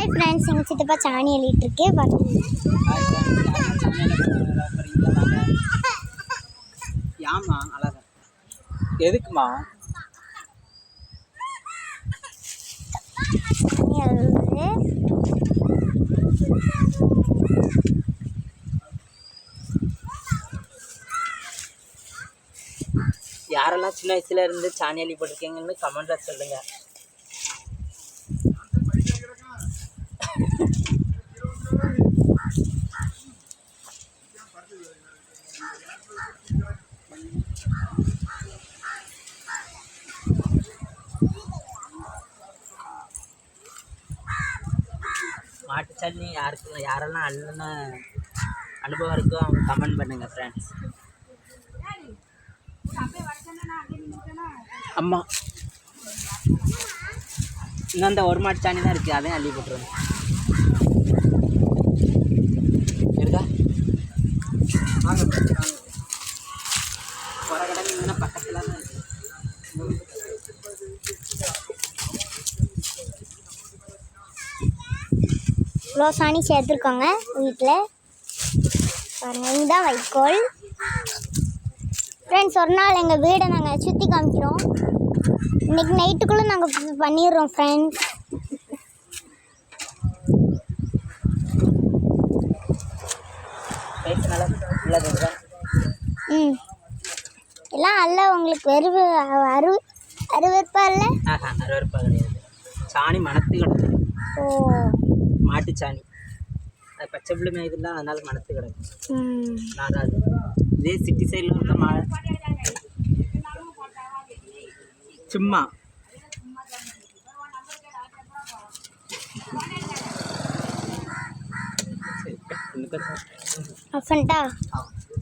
Hi friends, எங்கள் சித்தப்பா சாணி அள்ளிட்டுருக்கு. ஏம்மா அழகா எதுக்குமா சாணி அள்ளுது. யாரெல்லாம் சின்ன வயசுல இருந்து சாணி அள்ளி போட்டிருக்கீங்கன்னு கமெண்ட்ல சொல்லுங்க. மாட்டுச்சாணி யாரெல்லாம் அள்ளுன அனுபவம் இருக்கோ அவங்க கமெண்ட் பண்ணுங்க ஃப்ரெண்ட்ஸ். அம்மா இன்னும் அந்த ஒரு மாட்டு சாணி தான் இருக்குது, அதையும் அள்ளி போட்டுருவேன். இருக்கா புறக்கடை இன்னும் பக்கத்தில் தான் இருக்குது. இவ்வளோ சாணி சேர்த்துருக்கோங்க வீட்டில். பாருங்கள், இதுதான் வைக்கோல். ஃப்ரெண்ட்ஸ், ஒரு நாள் எங்கள் வீடை நாங்கள் சுற்றி காமிக்கிறோம். இன்றைக்கி நைட்டுக்குள்ளே நாங்கள் பண்ணிடுறோம் ஃப்ரெண்ட்ஸ். எல்லாம் அல்ல உங்களுக்கு அருவருப்பா இல்லை? அருவருப்பா கிடையாது. சாணி மணத்து கிடக்கு. ஓ, மாட்டு சாணி அது பச்சை புள்ளி மேய்துலாம், அதனால மணத்து கிடக்கு. நாகாது. இதே சிட்டி சைடில் இருக்க சும்மா அப்பன்ட்டா